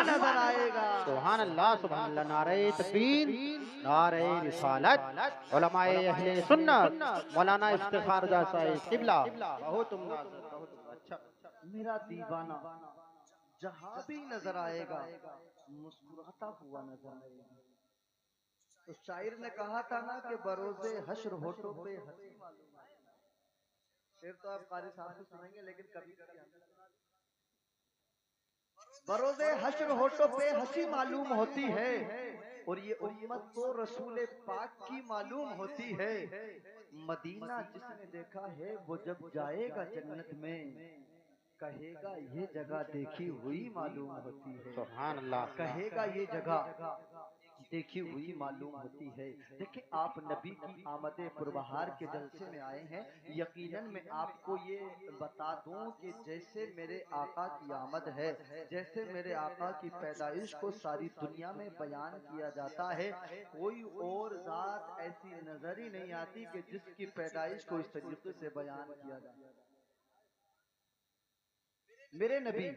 نظر آئے گا۔ سبحان اللہ، نعرہ تکبیر، نعرہ رسالت، علماء اہل سنت، مولانا افتخار رضا صاحب قبلہ، بہت عمدہ سر، بہت عمدہ۔ اچھا، میرا دیوانہ جہاں بھی نظر آئے گا مسکراتا ہوا نظر آئے گا۔ تو شاعر نے کہا تھا نا کہ بروز حشر ہونٹوں پہ ہنسی معلوم آئے گا۔ شعر تو آپ قاری صاحب سے سنیں گے لیکن کبھی کبھی بروز حشر ہونٹوں پہ ہنسی معلوم ہوتی ہے، اور یہ امت تو رسول پاک کی معلوم ہوتی ہے۔ مدینہ جس نے دیکھا ہے وہ جب جائے گا جنت میں کہے گا یہ جگہ دیکھی ہوئی معلوم ہوتی ہے۔ سبحان اللہ، کہے گا یہ جگہ دیکھی ہوئی معلوم ہوتی ہے۔ دیکھیں آپ نبی کی آمد پربہار کے جلسے میں آئے ہیں، یقیناً میں آپ کو یہ بتا دوں کہ جیسے میرے آقا کی آمد ہے، جیسے میرے آقا کی پیدائش کو ساری دنیا میں بیان کیا جاتا ہے، کوئی اور ذات ایسی نظر ہی نہیں آتی کہ جس کی پیدائش کو اس طریقے سے بیان کیا جائے۔ میرے نبی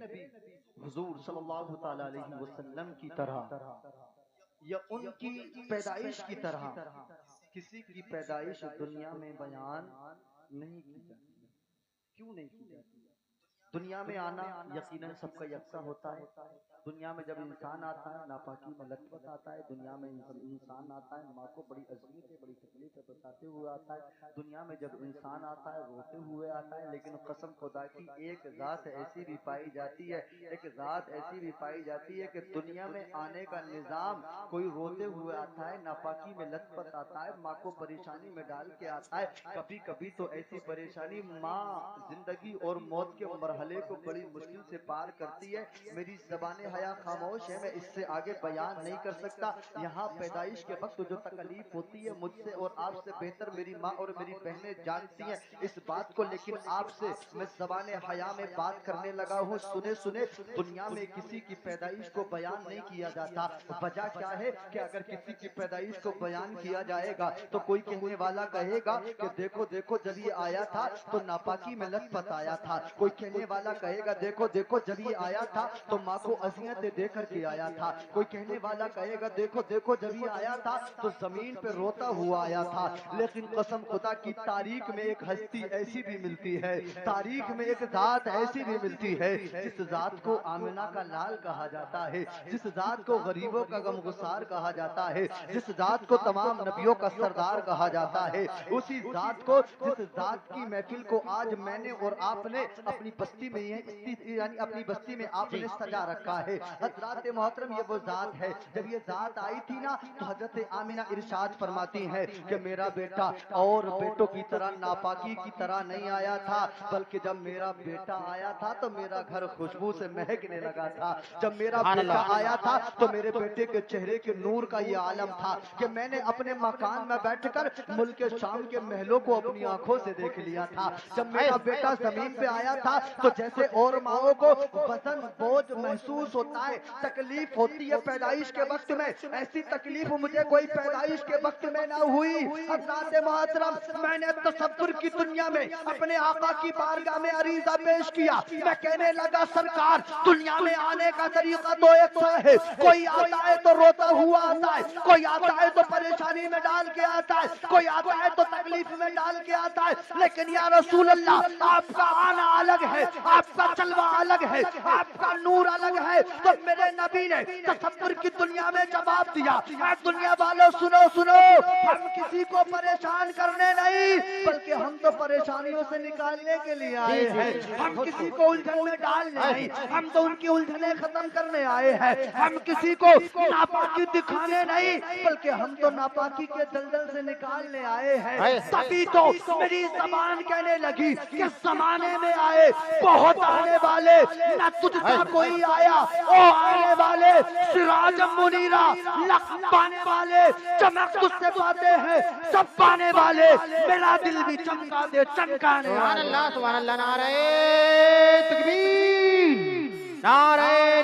حضور صلی اللہ تعالی علیہ وسلم کی طرح یا ان کی پیدائش کی طرح کسی کی پیدائش دنیا میں بیان نہیں کی جاتی۔ کیوں نہیں کی جاتی؟ دنیا میں آنا یقیناً سب کا یکساں ہوتا ہے۔ دنیا میں جب انسان آتا ہے ناپاکی میں لطفت آتا ہے، دنیا میں انسان آتا ہے ماں کو بڑی اذیتیں بڑی تکلیفیں بتاتے ہوئے آتا ہے، دنیا میں جب انسان آتا ہے روتے ہوئے آتا ہے، لیکن قسم خدا کی ایک ذات ایسی بھی پائی جاتی ہے، ایک ذات ایسی بھی پائی جاتی ہے کہ دنیا میں آنے کا نظام کوئی روتے ہوئے آتا ہے، ناپاکی میں لطفت آتا ہے، ماں کو پریشانی میں ڈال کے آتا ہے۔ کبھی کبھی تو ایسی پریشانی ماں زندگی اور موت کے مرحلے کو بڑی مشکل سے پار کرتی ہے۔ میری زبان حیا خاموش ہے، میں اس سے آگے بیان نہیں کر سکتا۔ یہاں پیدائش کے وقت جو تکلیف ہوتی ہے مجھ سے اور آپ سے بہتر میری ماں اور میری بہنیں جانتی ہیں اس بات کو، لیکن آپ سے میں زبان حیا میں بات کرنے لگا ہوں۔ سنے دنیا میں کسی کی پیدائش کو بیان نہیں کیا جاتا۔ وجہ کیا ہے کہ اگر کسی کی پیدائش کو بیان کیا جائے گا تو کوئی کہنے والا کہے گا کہ دیکھو دیکھو جب یہ آیا تھا تو ناپاکی میں لطفت آیا تھا، کوئی کہنے والا کہے گا دیکھو دیکھو جب یہ آیا تھا تو ماں کو اذیتیں دے کر کے آیا تھا، کوئی کہنے والا کہے گا دیکھو دیکھو جب یہ آیا تھا تو زمین پہ روتا ہوا آیا تھا۔ لیکن قسم خدا کی تاریخ میں ایک ہستی ایسی بھی ملتی ہے، تاریخ میں ایک ذات ایسی بھی ملتی ہے جس ذات کو آمنہ کا لال کہا جاتا ہے، جس ذات کو غریبوں کا غمگسار کہا جاتا ہے، جس ذات کو تمام نبیوں کا سردار کہا جاتا ہے، اسی ذات کو جس ذات کی محفل کو آج میں نے اور آپ نے اپنی بستی میں یعنی اپنی بستی میں آپ نے سجا رکھا ہے۔ حضرات محترم یہ وہ ذات ہے، جب یہ ذات آئی تھی نا تو حضرت آمنہ ارشاد فرماتی ہیں کہ میرا بیٹا اور بیٹوں کی طرح ناپاکی کی طرح نہیں آیا تھا، بلکہ جب میرا بیٹا آیا تھا تو میرا گھر خوشبو سے مہکنے لگا تھا، جب میرا بیٹا آیا تھا تو میرے بیٹے کے چہرے کے نور کا یہ عالم تھا کہ میں نے اپنے مکان میں بیٹھ کر ملک شام کے محلوں کو اپنی آنکھوں سے دیکھ لیا تھا۔ جب میرا بیٹا زمین پہ آیا تھا تو جیسے اور ماؤں کو وزن بوجھ محسوس ہوتا ہے، تکلیف ہوتی ہے پیدائش کے وقت میں، ایسی تکلیف مجھے کوئی پیدائش کے وقت میں نہ ہوئی۔ حضرات محترم میں نے تصور کی دنیا میں اپنے آقا کی بارگاہ میں عریضہ پیش کیا، میں کہنے لگا سرکار دنیا میں آنے کا طریقہ تو ایک سا ہے، کوئی آتا ہے تو روتا ہوا آتا ہے، کوئی آتا ہے تو پریشانی میں ڈال کے آتا ہے، کوئی آتا ہے تو تکلیف میں ڈال کے آتا ہے، لیکن یا رسول اللہ آپ کا آنا الگ ہے، آپ کا چلوہ الگ ہے، آپ کا نور الگ ہے۔ تو میرے نبی نے تصور کی دنیا میں جواب دیا، اے دنیا والوں سنو سنو، ہم کسی کو پریشان کرنے نہیں بلکہ ہم تو پریشانیوں سے نکالنے کے لیے آئے ہیں، ہم کسی کو الجھن میں ڈالنے نہیں، ہم تو ان کی الجھنیں ختم کرنے آئے ہیں، ہم کسی کو ناپاکی دکھانے نہیں بلکہ ہم تو ناپاکی کے دلدل سے نکالنے آئے ہیں۔ تبھی تو میری زبان کہنے لگی کہ زمانے میں آئے بہت آنے والے، نہ تجھ سا کوئی آیا، او آنے والے سراج منیرہ، لقب پانے والے، چمک تجھ سے پاتے ہیں سب پانے والے، میرا دل بھی چمکا دے چمکانے والے۔ سبحان اللہ، نعرہ تکبیر، نعرہ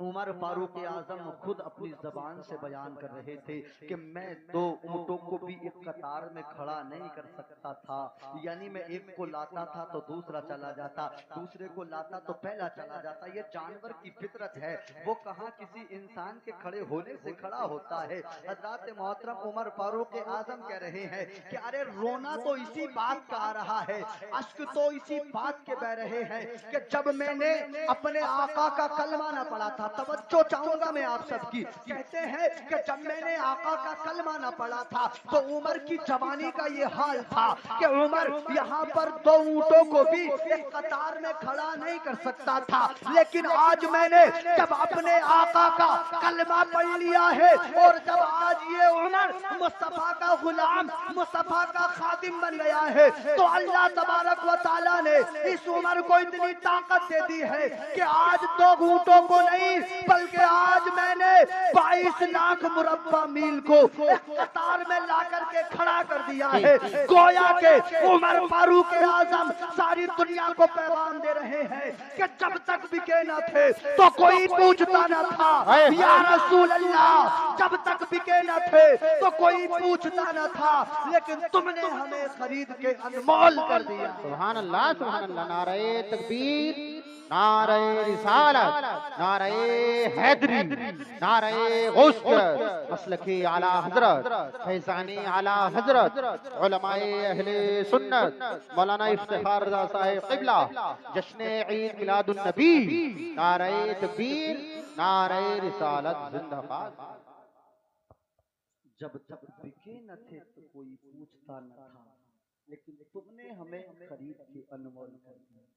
عمر فاروق اعظم خود اپنی زبان سے بیان کر رہے تھے کہ میں دو اونٹوں کو بھی ایک قطار میں کھڑا نہیں کر سکتا تھا، یعنی میں ایک کو لاتا تھا تو دوسرا چلا جاتا، دوسرے کو لاتا تو پہلا چلا جاتا۔ یہ جانور کی فطرت ہے، وہ کہاں کسی انسان کے کھڑے ہونے سے کھڑا ہوتا ہے۔ حضرات محترم عمر فاروق اعظم کہہ رہے ہیں کہ ارے رونا تو اسی بات کا آ رہا ہے، اشک تو اسی بات کے بہ رہے ہیں کہ جب میں نے اپنے آقا کا کلمہ نہ پڑھا تھا۔ توجہ چاہوں گا میں آپ سب کی، کہتے ہیں کہ جب میں نے آقا کا کلمہ نہ پڑھا تھا تو عمر کی جوانی کا یہ حال تھا کہ عمر یہاں پر دو اونٹوں کو بھی ایک قطار میں کھڑا نہیں کر سکتا تھا، لیکن آج میں نے جب اپنے آقا کا کلمہ پڑھ لیا ہے اور جب آج یہ عمر مصطفیٰ کا غلام، مصطفیٰ کا خادم بن گیا ہے تو اللہ تبارک و تعالیٰ نے اس عمر کو اتنی طاقت دے دی ہے کہ آج دو اونٹوں کو نہیں بلکہ آج میں نے 22 لاکھ مربع میل کو ایک قطار میں لا کر کے کھڑا کر دیا ہے۔ گویا کہ عمر فاروق اعظم ساری دنیا کو پیغام دے رہے ہیں کہ جب تک بکے نہ تھے تو کوئی پوچھتا نہ تھا یا رسول اللہ، جب تک بکے نہ تھے تو کوئی پوچھتا نہ تھا، لیکن تم نے ہمیں خرید کے انمول کر دیا۔ سبحان اللہ سبحان اللہ، نعرہ تکبیر، نعرہ رسالت، نعرہ حیدری، نعرہ غوثیت، مسلکی اعلی حضرت، فیضانی اعلی حضرت، علماء اہل سنت، مولانا افتخار رضا صاحب قبلہ، جشن عید میلاد النبی، نعرہ تکبیر، نعرہ رسالت، زندہ باد۔ جب تک بکے نہ تھے تو کوئی پوچھتا نہ تھا، لیکن تم نے ہمیں خرید کے انمول کر دیا۔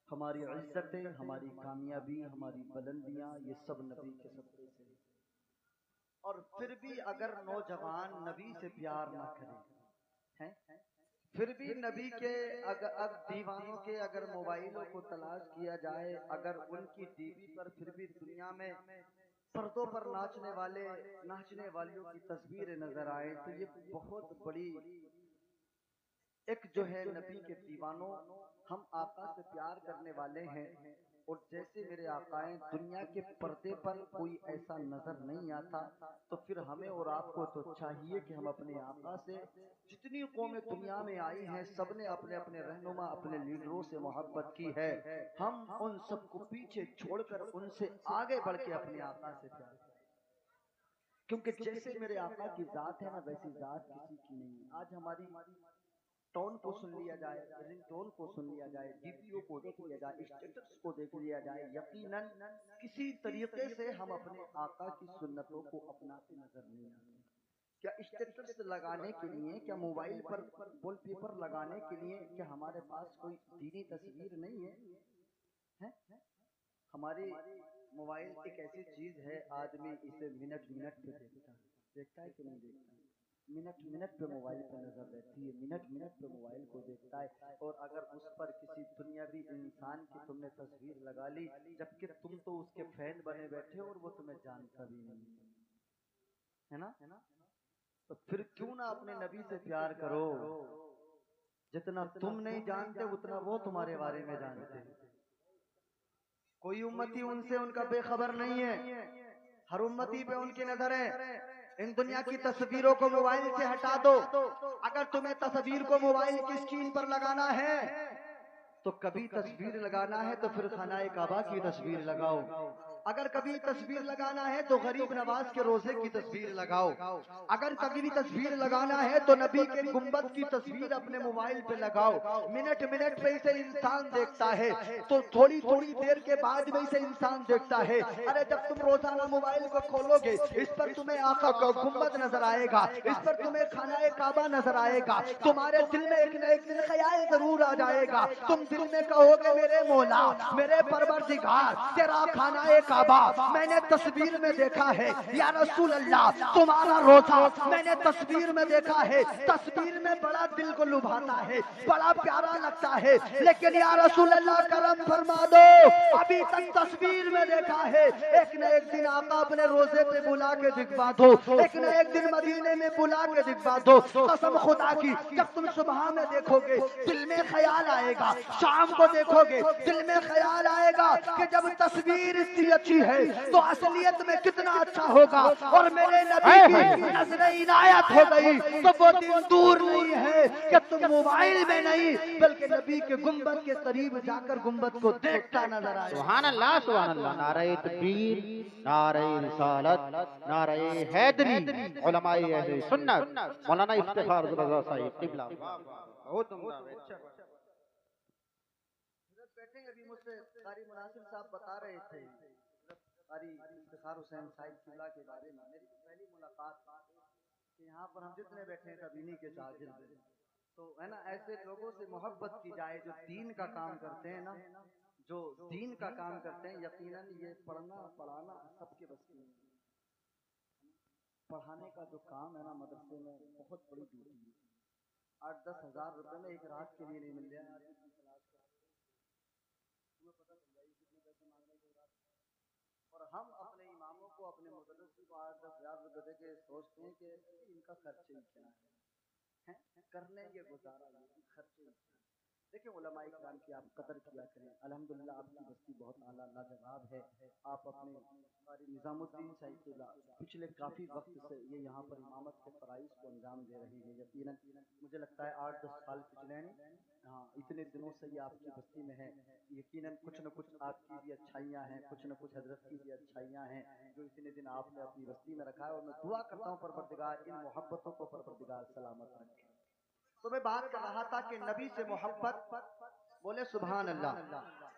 ہماری عزتیں، ہماری کامیابی، ہماری بلندیاں یہ سب نبی کے صدقے سے۔ اور پھر بھی اگر نوجوان نبی سے پیار نہ کرے، پھر بھی نبی کے اگر دیوانوں کے اگر موبائلوں کو تلاش کیا جائے، اگر ان کی ٹی وی پر پھر بھی دنیا میں پردوں پر ناچنے والیوں کی تصویریں نظر آئے تو یہ بہت بڑی ایک جو ہے نبی کے دیوانوں، ہم آقا سے پیار کرنے والے ہیں اور جیسے میرے آقائیں دنیا کے پردے پر کوئی ایسا نظر نہیں آتا، تو پھر ہمیں اور آپ کو تو چاہیے کہ ہم اپنے آقا سے، جتنی قومیں دنیا میں آئی ہیں سب نے اپنے اپنے رہنما، اپنے لیڈروں سے محبت کی ہے، ہم ان سب کو پیچھے چھوڑ کر ان سے آگے بڑھ کے اپنے آقا سے پیار کریں، کیونکہ جیسے میرے آقا کی ذات ہے نا ویسی ذات کسی کی نہیں۔ آج ہماری ٹون کو سن لیا جائے، رنگ ٹون کو سن لیا جائے، ڈی پی او کو دیکھ لیا جائے، اسٹیٹس کو دیکھ لیا جائے، یقیناً کسی طریقے سے ہم اپنے آقا کی سنتوں کو اپناتے نظر نہیں آتے۔ کیا اسٹیٹس لگانے کے لیے، کیا موبائل پر وال پیپر لگانے کے لیے کیا ہمارے پاس کوئی دینی تصویر نہیں ہے؟ ہماری موبائل ایک ایسی چیز ہے، آدمی اسے منٹ پہ دیکھتا ہے کہ نہیں دیکھتا؟ منٹ پہ موبائل پہ نظر رہتی ہے، منٹ پہ موبائل کو دیکھتا ہے، اور اگر اس پر کسی دنیاوی انسان کی تم نے تصویر لگا لی جبکہ تم تو اس کے فین بنے بیٹھے اور وہ تمہیں جانتا بھی نہیں ہے نا، تو پھر کیوں نہ اپنے نبی سے پیار کرو؟ جتنا تم نہیں جانتے اتنا وہ تمہارے بارے میں جانتے ہیں۔ کوئی امتی ان سے ان کا بے خبر نہیں ہے، ہر امتی پہ ان کی نظر ہے۔ ان دنیا کی تصویروں کو موبائل سے ہٹا دو، اگر تمہیں تصویر کو موبائل کی اسکرین پر لگانا ہے تو کبھی تصویر لگانا ہے تو پھر خانہ کعبہ کی تصویر لگاؤ، اگر کبھی تصویر لگانا ہے تو غریب نواز کے روزے کی تصویر لگاؤ، اگر کبھی تصویر لگانا ہے تو نبی کے گنبد کی تصویر اپنے موبائل پہ لگاؤ۔ منٹ پہ اسے انسان دیکھتا ہے تو تھوڑی دیر کے بعد میں اسے انسان دیکھتا ہے۔ ارے جب تم روزانہ موبائل کو کھولو گے اس پر تمہیں آقا کا گنبد نظر آئے گا، اس پر تمہیں خانہ کعبہ نظر آئے گا، تمہارے دل میں ایک نہ ایک دن خیال ضرور آ جائے گا، تم دل میں کہو گے میرے مولا، میرے پروردگار، تیرا خانہ کعبہ میں نے تصویر میں دیکھا ہے، یا رسول اللہ تمہارا روزہ میں نے تصویر میں دیکھا ہے، تصویر میں بڑا دل کو لبھاتا ہے، بڑا پیارا لگتا ہے، لیکن یا رسول اللہ کرم فرما دو ابھی تک تصویر میں دیکھا ہے، ایک نہ ایک دن آقا اپنے روزے پہ بلا کے دکھوا دو، ایک نہ ایک دن مدینے میں بلا کے دکھوا دو، قسم خدا کی جب تم صبح میں دیکھو گے دل میں خیال آئے گا، شام کو دیکھو گے دل میں خیال آئے گا کہ جب تصویر رچی ہے تو اصلیت میں کتنا اچھا ہوگا. اور میرے نبی کی نظر عنایت ہو گئی تو وہ دن دور نہیں ہے کہ تم موبائل میں نہیں بلکہ نبی کے گنبد کے قریب جا کر گنبد کو دیکھتا نظر آئے. سبحان اللہ سبحان اللہ. نعرہ تکبیر، نعرہ رسالت، نعرہ حیدری. علماء اہل سنت مولانا افتخار رضا صاحب قبلہ. بہت عمدہ. بیٹھے ابھی مجھ سے قاری مناصر صاحب بتا رہے تھے قاری افتخار حسین صاحب قبلہ کے بارے میں. میری پہلی ملاقات کہ یہاں پر ہم جتنے بیٹھے ہیں سب انہی کے شاگرد ہیں. تو ہے نا ایسے لوگوں سے محبت کی جائے جو دین کا کام کرتے ہیں نا، جو دین کا کام کرتے ہیں. یقیناً یہ پڑھنا پڑھانا سب کے بس کی نہیں. پڑھانے کا جو کام ہے نا مدرسے میں بہت بڑی ڈیوٹی ہے. 8-10 ہزار روپے میں ایک رات کے لیے نہیں مل جائے. اور ہم اپنے اماموں کو اپنے مدرسوں کو 8-10 ہزار روپے دے کے سوچتے ہیں کہ ان کا خرچے ہی کیا ہے، کرنے یہ گزارا یہ خرچے ہی. دیکھیں علماء کرام کی آپ قدر کیا کریں. الحمدللہ آپ کی بستی بہت اعلیٰ لاجواب ہے. آپ اپنے قاری نظام الدین صاحب کے پچھلے کافی وقت سے یہ یہاں پر امامت کے فرائض کو انجام دے رہے ہیں. یقیناً مجھے لگتا ہے 8-10 سال پچھلے ہیں. ہاں اتنے دنوں سے یہ آپ کی بستی میں ہے. یقیناً کچھ نہ کچھ آپ کی بھی اچھائیاں ہیں، کچھ نہ کچھ حضرت کی بھی اچھائیاں ہیں جو اتنے دن آپ نے اپنی بستی میں رکھا ہے. اور میں دعا کرتا ہوں پروردگار ان محبتوں کو پروردگار سلامت رکھے. تو میں بات کر رہا تھا کہ نبی سے محبت، بولے سبحان اللہ،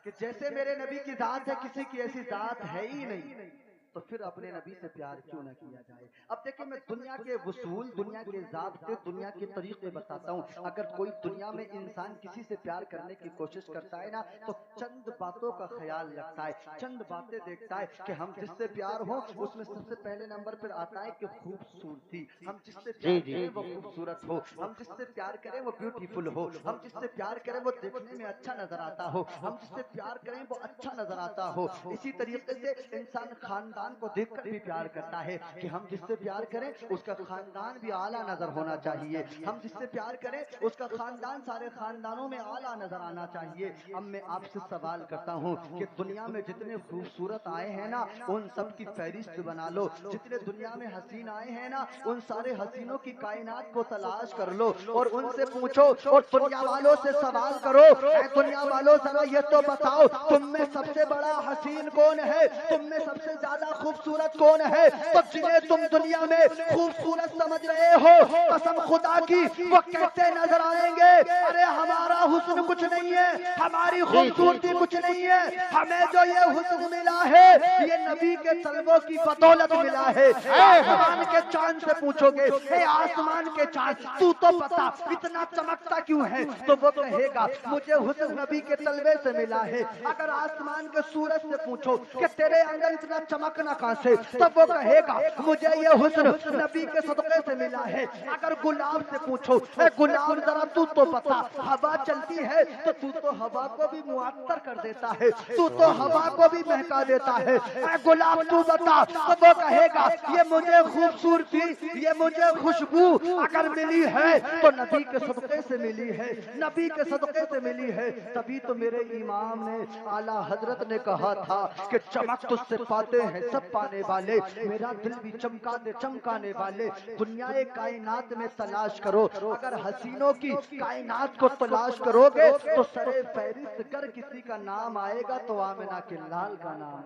کہ جیسے میرے نبی کی ذات ہے کسی کی ایسی ذات ہے ہی نہیں، تو پھر اپنے نبی سے پیار کیوں نہ کیا جائے. اب دیکھیں میں دنیا کے وصول، دنیا کے ضابطے، دنیا کے طریقے بتاتا ہوں. اگر کوئی دنیا میں انسان کسی سے پیار کرنے کی کوشش کرتا ہے نا تو چند باتوں کا خیال رکھتا ہے، چند باتیں دیکھتا ہے کہ ہم جس سے پیار ہو اس میں سب سے پہلے نمبر پر آتا ہے کہ خوبصورتی. ہم جس سے پیار کریں وہ خوبصورت ہو، ہم جس سے پیار کریں وہ بیوٹیفل ہو، ہم جس سے پیار کریں وہ دیکھنے میں اچھا نظر آتا ہو، ہم جس سے پیار کریں وہ اچھا نظر آتا ہو. اسی طریقے سے انسان خاندان کو دیکھ کر بھی پیار کرتا ہے کہ ہم جس سے پیار کریں اس کا خاندان بھی اعلیٰ نظر ہونا چاہیے. ہم جس سے پیار کریں اس کا خاندان سارے خاندانوں میں اعلیٰ نظر آنا چاہیے. اب میں آپ سے سوال کرتا ہوں کہ دنیا میں جتنے خوبصورت آئے ہیں نا ان سب کی فہرست بنا لو. جتنے دنیا میں حسین آئے ہیں نا ان سارے حسینوں کی کائنات کو تلاش کر لو اور ان سے پوچھو اور دنیا والوں سے سوال کرو، اے دنیا والوں ذرا یہ تو بتاؤ تم میں سب سے بڑا حسین کون ہے، تم میں سب سے زیادہ خوبصورت کون ہے. تو جنہیں تم دنیا میں خوبصورت سمجھ رہے ہو قسم خدا کی وہ کہتے نظر آئیں گے ارے ہمارا حسن کچھ نہیں ہے، ہماری خوبصورتی کچھ نہیں ہے، ہمیں جو یہ حسن ملا ہے یہ نبی کے طلبوں کی بدولت ملا ہے. آسمان کے چاند سے پوچھو گے اے آسمان کے چاند تو بتا اتنا چمکتا کیوں ہے تو وہ کہے گا مجھے حسن نبی کے طلبے سے ملا ہے. اگر آسمان کے سورج سے پوچھو کہ تیرے اندر اتنا چمکنا کہاں سے تب وہ کہے گا مجھے یہ حسن نبی کے صدقے سے ملا ہے. اگر گلاب سے پوچھو اے گلاب ذرا تو بتا ہوا چلتی ہے تو تو ہوا کو بھی معطر کر دیتا ہے، تو ہوا کو بھی مہکا دیتا ہے، اے گلاب تو بتا تو وہ کہے گا یہ مجھے خوبصورتی یہ مجھے خوشبو اگر ملی ہے تو نبی کے صدقے سے ملی ہے، نبی کے صدقے سے ملی ہے. تبھی تو میرے امام نے اعلیٰ حضرت نے کہا تھا کہ چمک تجھ سے پاتے ہیں سب پانے والے، میرا دل بھی چمکانے والے. دنیا کائنات میں تلاش کرو، اگر حسینوں کی کائنات کو تلاش کرو گے تو سرے فہرست گر کسی کا نام آئے گا تو آمنہ کے لال کا نام.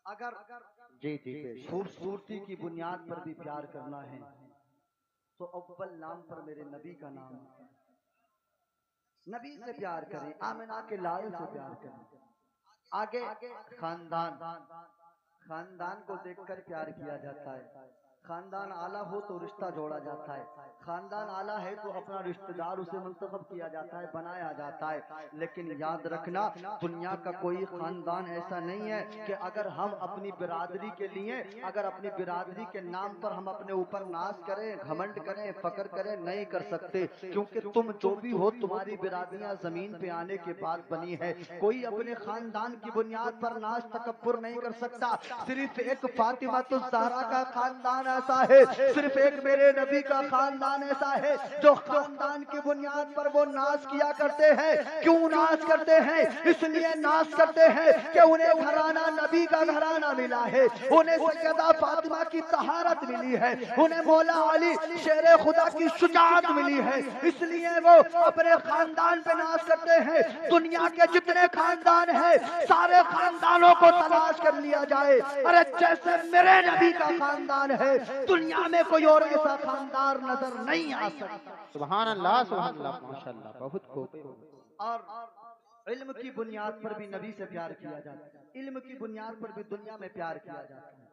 اگر خوبصورتی کی بنیاد پر بھی پیار کرنا ہے تو اول نام پر میرے نبی کا نام ہے. نبی سے پیار کریں، آمنہ کے لال سے پیار کریں. آگے خاندان کو دیکھ کر پیار کیا جاتا ہے. خاندان اعلیٰ ہو تو رشتہ جوڑا جاتا ہے، خاندان اعلیٰ ہے تو اپنا رشتہ دار اسے منتخب کیا جاتا ہے، بنایا جاتا ہے. لیکن یاد رکھنا دنیا کا کوئی خاندان ایسا نہیں ہے کہ اگر ہم اپنی برادری کے لیے اگر اپنی برادری کے نام پر ہم اپنے اوپر ناز کریں، گھمنڈ کریں، فخر کریں، نہیں کر سکتے. کیونکہ تم جو بھی ہو تمہاری برادریاں زمین پہ آنے کے بعد بنی ہے. کوئی اپنے خاندان کی بنیاد پر ناز تکبر نہیں کر سکتا. صرف ایک فاطمہ الزہرا کا خاندان ایسا ہے, صرف ایک میرے نبی کا خاندان ایسا ہے جو خاندان کی بنیاد پر وہ ناز کیا کرتے ہیں. کیوں ناز کرتے ہیں؟ اس لیے ناز کرتے ہیں کہ انہیں گھرانہ نبی کا گھرانہ ملا ہے, انہیں سیدہ فاطمہ کی طہارت ملی ہے, انہیں مولا علی شیر خدا کی شجاعت ملی ہے, اس لیے وہ اپنے خاندان پہ ناز کرتے ہیں. دنیا کے جتنے خاندان ہیں سارے خاندانوں کو تلاش کر لیا جائے, ارے جیسے میرے نبی کا خاندان ہے دنیا میں کوئی اور ایسا خاندان نظر نہیں آ سکتا. سبحان اللہ ماشاءاللہ, بہت خوب. اور علم کی بنیاد پر بھی نبی سے پیار کیا جاتا ہے, علم کی بنیاد پر بھی دنیا میں پیار کیا جاتا ہے.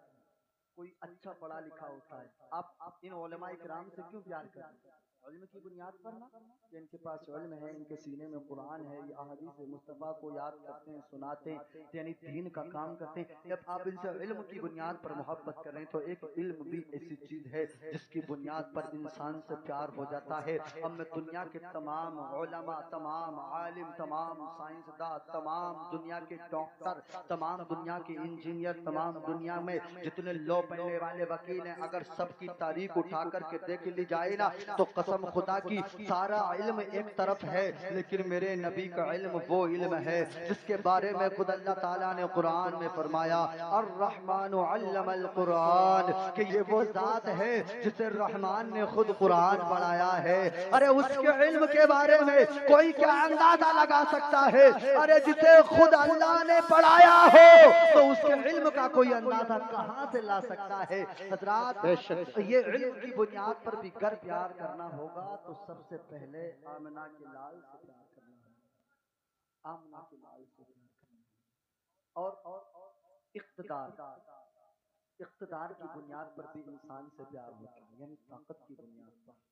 کوئی اچھا پڑھا لکھا ہوتا ہے, آپ ان علماء کرام سے کیوں پیار کرتے ہیں؟ علم کی بنیاد پر نا, کہ ان کے پاس علم ہے, ان کے سینے میں قرآن ہے, یہ احادیث مصطفیٰ کو یاد کرتے ہیں, سناتے ہیں, یعنی دین کا کام کرتے ہیں. جب آپ ان سے علم کی بنیاد پر محبت کریں تو ایک علم بھی ایسی چیز ہے جس کی بنیاد پر انسان سے پیار ہو جاتا ہے. اب میں دنیا کے تمام علماء, تمام عالم, تمام سائنسداں, تمام دنیا کے ڈاکٹر, تمام دنیا کے انجینئر, تمام دنیا میں جتنے لو پڑھنے والے وکیل ہیں, اگر سب کی تاریخ اٹھا کر کے دیکھ لی جائے نا تو قسم خدا کی سارا علم ایک طرف ہے, لیکن میرے نبی کا علم وہ علم ہے جس کے بارے میں خود اللہ تعالیٰ نے قرآن میں فرمایا الرحمن علم القرآن, کہ یہ وہ ذات ہے جسے رحمان نے خود قرآن پڑھایا ہے. ارے اس کے علم کے بارے میں کوئی کیا اندازہ لگا سکتا ہے؟ ارے جسے خود اللہ نے پڑھایا ہو تو اس کے علم کا کوئی اندازہ کہاں سے لا سکتا ہے؟ حضرات, یہ علم کی بنیاد پر بھی گر پیار کرنا ہوگا تو سب سے پہلے آمنہ کے لال سے پیار کرنا ہوگا, آمنہ کے لال سے پیار کرنا ہوگا. اور اقتدار کی بنیاد پر بھی انسان سے پیار ہوتا ہے, یعنی طاقت کی بنیاد پر,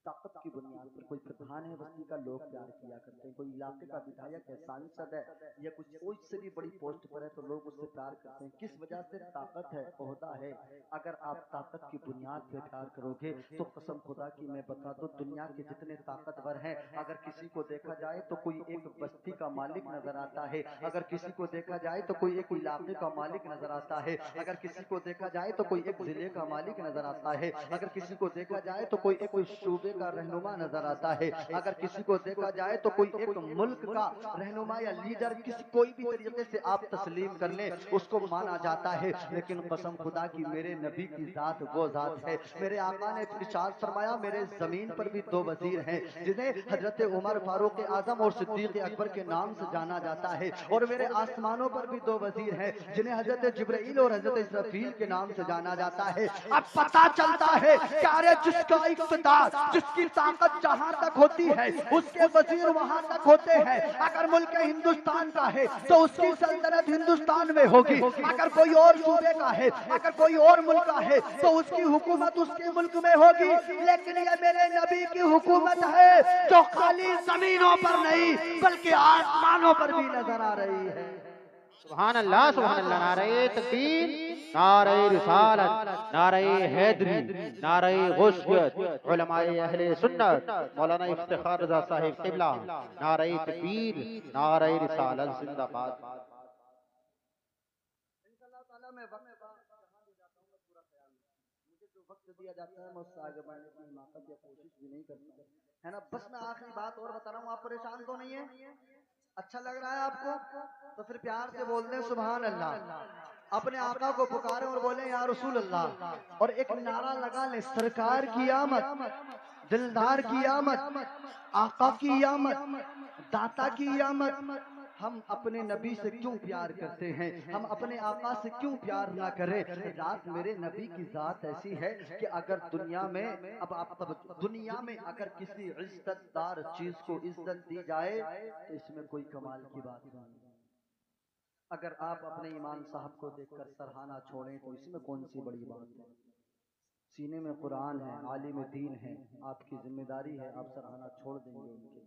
طاقت کی بنیاد پر. کوئی پردھان ہے بستی کا, لوگ پیار کیا کرتے ہیں. کوئی علاقے کا ودھایک ہے, سانسد ہے, یا کچھ کوئی سے بھی بڑی پوسٹ پر ہے تو لوگ اس سے پیار کرتے ہیں. کس وجہ سے؟ طاقت ہے, عہدہ ہے. اگر آپ طاقت کی بنیاد پہ پیار کرو گے تو قسم خدا کی میں بتا دوں دنیا کے جتنے طاقتور ہیں, اگر کسی کو دیکھا جائے تو کوئی ایک بستی کا مالک نظر آتا ہے, اگر کسی کو دیکھا جائے تو کوئی ایک علاقے کا مالک نظر آتا ہے, اگر کسی کو دیکھا جائے تو کوئی ایک ضلع کا مالک نظر آتا ہے, اگر کسی کو دیکھا جائے تو کوئی ایک شعبے کا رہنما نظر آتا ہے, اگر کسی کو دیکھا جائے تو کوئی ایک ملک کا رہنما یا لیڈر, کوئی بھی طریقے سے آپ تسلیم کر لیں اس کو مانا جاتا ہے. لیکن قسم خدا کی میرے نبی کی ذات وہ ذات ہے. میرے آقا نے ارشاد فرمایا میرے زمین پر بھی دو وزیر ہیں جنہیں حضرت عمر فاروق اعظم اور صدیق اکبر کے نام سے جانا جاتا ہے, اور میرے آسمانوں پر بھی دو وزیر ہیں جنہیں حضرت جبرائیل اور حضرت اسرافیل کے نام سے جانا جاتا ہے. اب پتا چلتا ہے کہ ارے جس کا اقتدار, جس کی طاقت جہاں تک ہوتی ہے اس کے وزیر وہاں تک ہوتے ہیں. اگر ملک ہندوستان کا ہے تو اس کی سلطنت ہندوستان میں ہوگی, اگر کوئی اور صوبے کا ہے, اگر کوئی اور ملک کا ہے تو اس کی حکومت اس کے ملک میں ہوگی. لیکن یہ میرے نبی کی حکومت ہے جو خالی زمینوں پر نہیں بلکہ آسمانوں پر بھی نظر آ رہی ہے. سبحان اللہ, نعرہ تکبیر, نعرہ رسالت, نعرہ حیدری, نعرہ غوثیت, علماء اہل سنت, مولانا افتخار رضا صاحب قبلہ, نعرہ تکبیر, نعرہ رسالت زندہ باد. انشاءاللہ تعالی میں وقت کا جہاں بھی جاتا ہوں میں پورا خیال رکھتا ہوں. مجھے جو وقت دیا جاتا ہے میں اس سے آگے بڑھنے کی حماقت یا کوشش بھی نہیں کرتا ہے نا. بس میں آخری بات اور بتا رہا ہوں, آپ پریشان تو نہیں ہیں؟ اچھا لگ رہا ہے آپ کو تو پھر پیار سے بول دیں سبحان اللہ. اپنے آقا کو پکاریں اور بولیں یا رسول اللہ, اور ایک نعرہ لگا لیں سرکار کی آمد, دلدار کی آمد, آقا کی آمد, داتا کی آمد. ہم اپنے نبی سے کیوں پیار کرتے ہیں, ہم اپنے آقا سے کیوں پیار نہ کریں؟ ذات میرے نبی کی ذات ایسی ہے کہ اگر دنیا میں, اب آپ دنیا میں اگر کسی عزت دار چیز کو عزت دی جائے تو اس میں کوئی کمال کی بات نہیں. اگر آپ اپنے امام صاحب کو دیکھ کر سرہانا چھوڑیں تو اس میں کون سی بڑی بات ہے؟ سینے میں قرآن ہے, عالم دین ہے, آپ کی ذمہ داری ہے, آپ سرہانا چھوڑ دیں گے ان کے.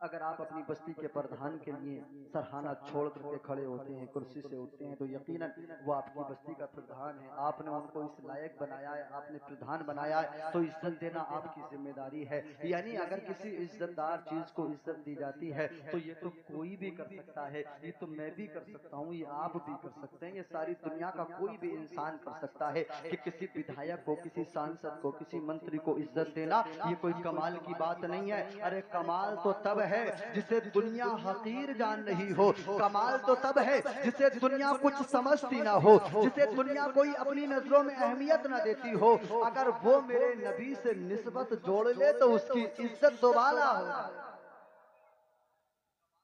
اگر آپ اپنی بستی کے پردھان کے لیے سرہانہ چھوڑ کر کے کھڑے ہوتے ہیں، کرسی سے اٹھتے ہیں، تو یقیناً وہ آپ کی بستی کا پردھان ہے، آپ نے ان کو اس لائق بنایا ہے، آپ نے پردھان بنایا ہے، تو عزت دینا آپ کی ذمہ داری ہے۔ یعنی اگر کسی عزت دار چیز کو عزت دی جاتی ہے تو یہ تو کوئی بھی کر سکتا ہے، یہ تو میں بھی کر سکتا ہوں، یہ آپ بھی کر سکتے ہیں، یہ ساری دنیا کا کوئی بھی انسان کر سکتا ہے کہ کسی بدھایک کو، کسی سانسد کو، کسی منتری کو عزت دینا یہ کوئی کمال کی بات نہیں ہے۔ ارے کمال تو تب ہے جسے دنیا حقیر جان رہی ہو، کمال تو تب ہے جسے دنیا کچھ سمجھتی نہ ہو، جسے دنیا کوئی اپنی نظروں میں اہمیت نہ دیتی ہو، اگر وہ میرے نبی سے نسبت جوڑ لے تو اس کی عزت دوبالا ہو۔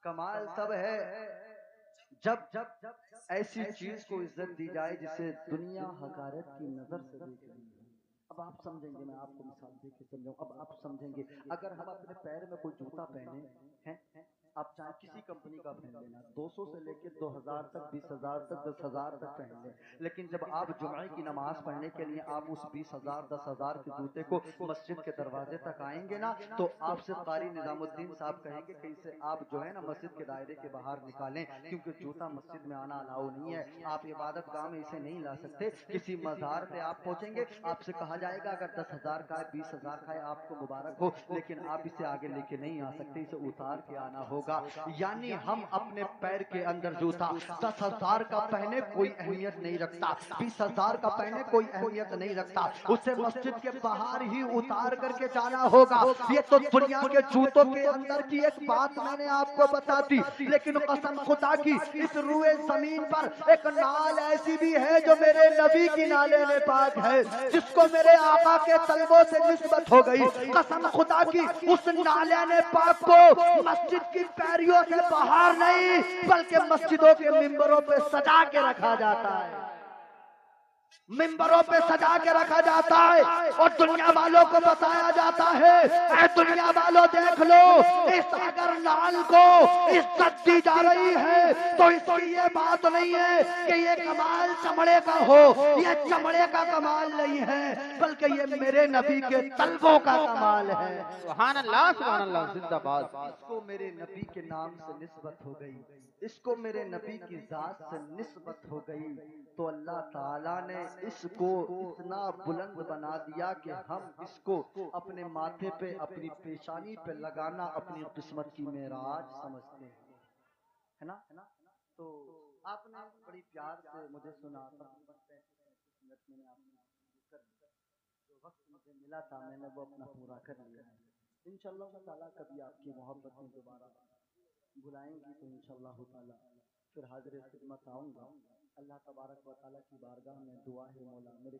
کمال تب ہے جب ایسی چیز کو عزت دی جائے جسے دنیا حقارت کی نظر سے دیکھ رہی ہے۔ اب آپ سمجھیں گے، میں آپ کو مثال دے کے سمجھاؤں، اب آپ سمجھیں گے اگر ہم اپنے پیر میں کوئی جوتا پہنے ہیں، آپ چاہے کسی کمپنی کا پہن لینا، 200 سے لے کے 2000 تک، 20,000 تک، 10,000 تک پہن لیں، لیکن جب آپ جمعے کی نماز پڑھنے کے لیے آپ اس 20,000 10,000 کے جوتے کو مسجد کے دروازے تک آئیں گے نا، تو آپ سے قاری نظام الدین صاحب کہیں گے کہ اسے آپ جو ہے نا مسجد کے دائرے کے باہر نکالیں، کیونکہ جوتا مسجد میں آنا الاؤ نہیں ہے، آپ عبادت گاہ میں اسے نہیں لا سکتے۔ کسی مزار پہ آپ پہنچیں گے، آپ سے کہا جائے گا اگر 10,000 کا ہے، 20,000 کا ہے، آپ کو مبارک ہو، لیکن آپ اسے آگے لے کے نہیں آ سکتے، اسے اتار کے آنا ہوگا۔ یعنی ہم اپنے پیر کے اندر جوتا 10,000 کا پہنے کوئی اہمیت نہیں رکھتا، 20,000 کا پہنے کوئی اہمیت نہیں رکھتا، اسے مسجد کے باہر ہی اتار کر کے جانا ہوگا۔ یہ تو دنیا کے جوتوں کے اندر کی ایک بات میں نے آپ کو بتا دی، لیکن قسم خدا کی اس روئے زمین پر ایک نال ایسی بھی ہے جو میرے نبی کی نالے پاک ہے، جس کو میرے آقا کے طلبوں سے نسبت ہو گئی۔ قسم خدا کی اس نالے پاک کو مسجد کی پیریوں سے باہر نہیں بلکہ مسجدوں کے ممبروں پہ سجا کے رکھا جاتا ہے، ممبروں پہ سجا کے رکھا جاتا ہے، اور دنیا والوں کو بتایا جاتا ہے اے دنیا والوں دیکھ لو، اس اگر نال کو عزت دی جا رہی ہے تو اس کی یہ بات نہیں ہے کہ یہ کمال چمڑے کا ہو، یہ چمڑے کا کمال نہیں ہے بلکہ یہ میرے نبی کے طلبوں کا کمال ہے۔ سبحان اللہ زندہ باد۔ اس کو میرے نبی کے نام سے نسبت ہو گئی، اس کو میرے نبی کی ذات سے نسبت ہو گئی، تو اللہ تعالیٰ نے اس کو اتنا بلند بنا دیا کہ ہم اس کو اپنے ماتھے پہ، اپنی پیشانی پہ لگانا اپنی قسمت کی معراج سمجھتے ہیں، ہے نا؟ تو آپ نے بڑی پیار سے مجھے سنا، میں نے آپ جو وقت مجھے ملا تھا میں نے وہ اپنا پورا کر لیا ہے۔ انشاءاللہ تعالیٰ کبھی آپ کی محبت میں دوبارہ بلائیں گی تو انشاءاللہ تعالیٰ پھر حاضر خدمت آؤں گا۔ اللہ تبارک و تعالیٰ کی بارگاہ میں دعا ہے مولا میرے